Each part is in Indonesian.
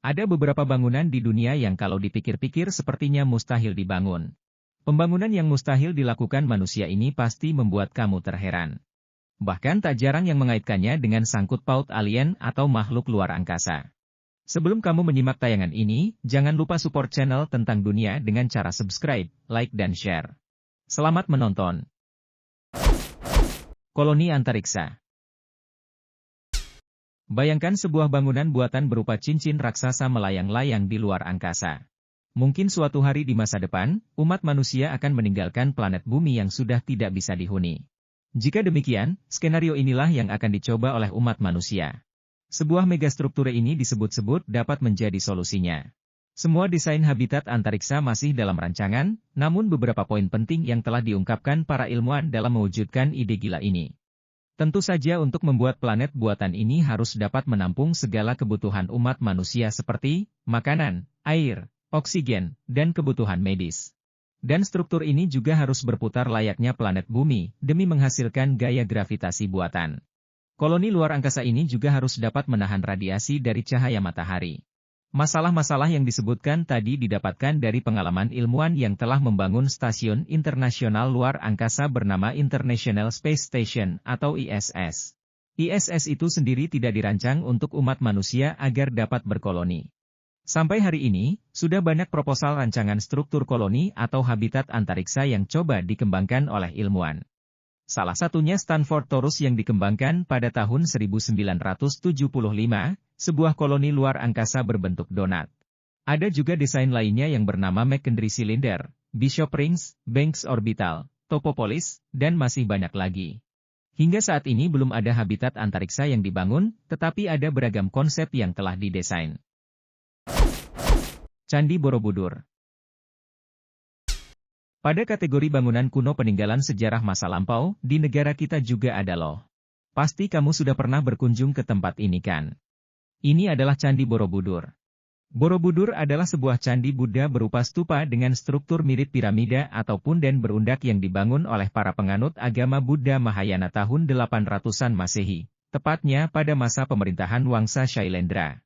Ada beberapa bangunan di dunia yang kalau dipikir-pikir sepertinya mustahil dibangun. Pembangunan yang mustahil dilakukan manusia ini pasti membuat kamu terheran. Bahkan tak jarang yang mengaitkannya dengan sangkut paut alien atau makhluk luar angkasa. Sebelum kamu menyimak tayangan ini, jangan lupa support channel tentang dunia dengan cara subscribe, like dan share. Selamat menonton. Koloni antariksa. Bayangkan sebuah bangunan buatan berupa cincin raksasa melayang-layang di luar angkasa. Mungkin suatu hari di masa depan, umat manusia akan meninggalkan planet bumi yang sudah tidak bisa dihuni. Jika demikian, skenario inilah yang akan dicoba oleh umat manusia. Sebuah megastruktur ini disebut-sebut dapat menjadi solusinya. Semua desain habitat antariksa masih dalam rancangan, namun beberapa poin penting yang telah diungkapkan para ilmuwan dalam mewujudkan ide gila ini. Tentu saja untuk membuat planet buatan ini harus dapat menampung segala kebutuhan umat manusia seperti makanan, air, oksigen, dan kebutuhan medis. Dan struktur ini juga harus berputar layaknya planet bumi, demi menghasilkan gaya gravitasi buatan. Koloni luar angkasa ini juga harus dapat menahan radiasi dari cahaya matahari. Masalah-masalah yang disebutkan tadi didapatkan dari pengalaman ilmuwan yang telah membangun stasiun internasional luar angkasa bernama International Space Station atau ISS. ISS itu sendiri tidak dirancang untuk umat manusia agar dapat berkoloni. Sampai hari ini, sudah banyak proposal rancangan struktur koloni atau habitat antariksa yang coba dikembangkan oleh ilmuwan. Salah satunya Stanford Torus yang dikembangkan pada tahun 1975, sebuah koloni luar angkasa berbentuk donat. Ada juga desain lainnya yang bernama McKendree Cylinder, Bishop Rings, Banks Orbital, Topopolis, dan masih banyak lagi. Hingga saat ini belum ada habitat antariksa yang dibangun, tetapi ada beragam konsep yang telah didesain. Candi Borobudur. Pada kategori bangunan kuno peninggalan sejarah masa lampau, di negara kita juga ada loh. Pasti kamu sudah pernah berkunjung ke tempat ini kan? Ini adalah Candi Borobudur. Borobudur adalah sebuah candi Buddha berupa stupa dengan struktur mirip piramida atau punden berundak yang dibangun oleh para penganut agama Buddha Mahayana tahun 800-an Masehi, tepatnya pada masa pemerintahan Wangsa Shailendra.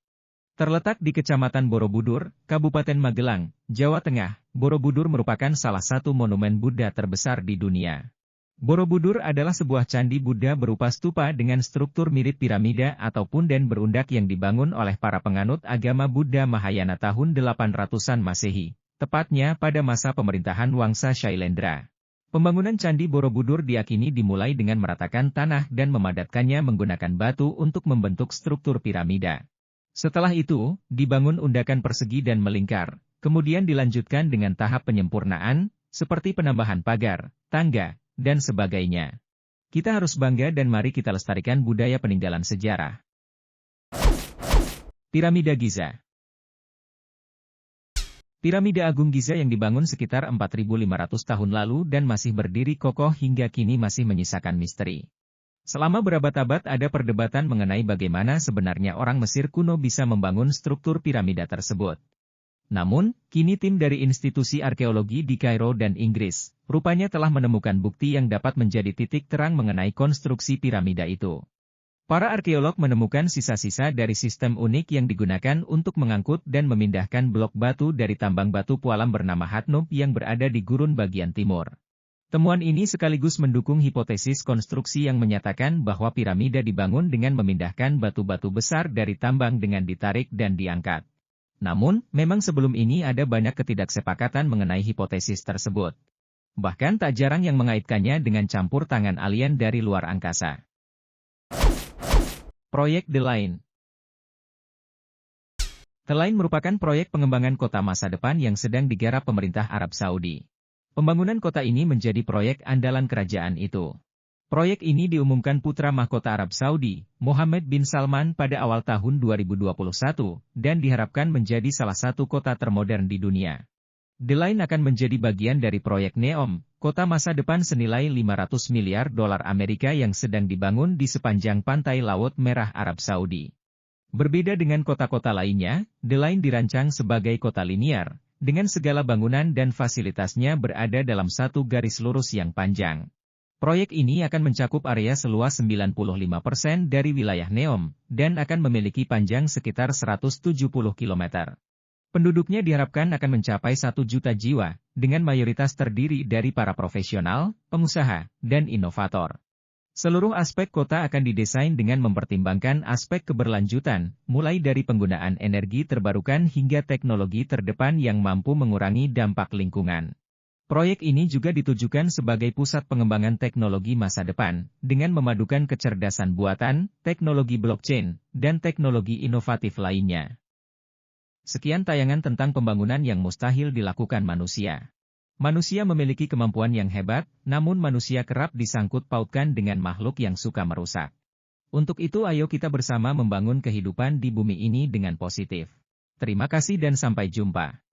Terletak di Kecamatan Borobudur, Kabupaten Magelang, Jawa Tengah, Borobudur merupakan salah satu monumen Buddha terbesar di dunia. Borobudur adalah sebuah candi Buddha berupa stupa dengan struktur mirip piramida atau punden berundak yang dibangun oleh para penganut agama Buddha Mahayana tahun 800-an Masehi, tepatnya pada masa pemerintahan Wangsa Shailendra. Pembangunan Candi Borobudur diyakini dimulai dengan meratakan tanah dan memadatkannya menggunakan batu untuk membentuk struktur piramida. Setelah itu, dibangun undakan persegi dan melingkar, kemudian dilanjutkan dengan tahap penyempurnaan, seperti penambahan pagar, tangga, dan sebagainya. Kita harus bangga dan mari kita lestarikan budaya peninggalan sejarah. Piramida Giza. Piramida Agung Giza yang dibangun sekitar 4.500 tahun lalu dan masih berdiri kokoh hingga kini masih menyisakan misteri. Selama berabad-abad ada perdebatan mengenai bagaimana sebenarnya orang Mesir kuno bisa membangun struktur piramida tersebut. Namun, kini tim dari institusi arkeologi di Kairo dan Inggris, rupanya telah menemukan bukti yang dapat menjadi titik terang mengenai konstruksi piramida itu. Para arkeolog menemukan sisa-sisa dari sistem unik yang digunakan untuk mengangkut dan memindahkan blok batu dari tambang batu pualam bernama Hatnub yang berada di gurun bagian timur. Temuan ini sekaligus mendukung hipotesis konstruksi yang menyatakan bahwa piramida dibangun dengan memindahkan batu-batu besar dari tambang dengan ditarik dan diangkat. Namun, memang sebelum ini ada banyak ketidaksepakatan mengenai hipotesis tersebut. Bahkan tak jarang yang mengaitkannya dengan campur tangan alien dari luar angkasa. Proyek The Line. The Line merupakan proyek pengembangan kota masa depan yang sedang digarap pemerintah Arab Saudi. Pembangunan kota ini menjadi proyek andalan kerajaan itu. Proyek ini diumumkan putra mahkota Arab Saudi, Mohammed bin Salman pada awal tahun 2021, dan diharapkan menjadi salah satu kota termodern di dunia. The Line akan menjadi bagian dari proyek NEOM, kota masa depan senilai 500 miliar dolar Amerika yang sedang dibangun di sepanjang pantai Laut Merah Arab Saudi. Berbeda dengan kota-kota lainnya, The Line dirancang sebagai kota linier, dengan segala bangunan dan fasilitasnya berada dalam satu garis lurus yang panjang. Proyek ini akan mencakup area seluas 95% dari wilayah Neom, dan akan memiliki panjang sekitar 170 km. Penduduknya diharapkan akan mencapai 1 juta jiwa, dengan mayoritas terdiri dari para profesional, pengusaha, dan inovator. Seluruh aspek kota akan didesain dengan mempertimbangkan aspek keberlanjutan, mulai dari penggunaan energi terbarukan hingga teknologi terdepan yang mampu mengurangi dampak lingkungan. Proyek ini juga ditujukan sebagai pusat pengembangan teknologi masa depan, dengan memadukan kecerdasan buatan, teknologi blockchain, dan teknologi inovatif lainnya. Sekian tayangan tentang pembangunan yang mustahil dilakukan manusia. Manusia memiliki kemampuan yang hebat, namun manusia kerap disangkut pautkan dengan makhluk yang suka merusak. Untuk itu ayo kita bersama membangun kehidupan di bumi ini dengan positif. Terima kasih dan sampai jumpa.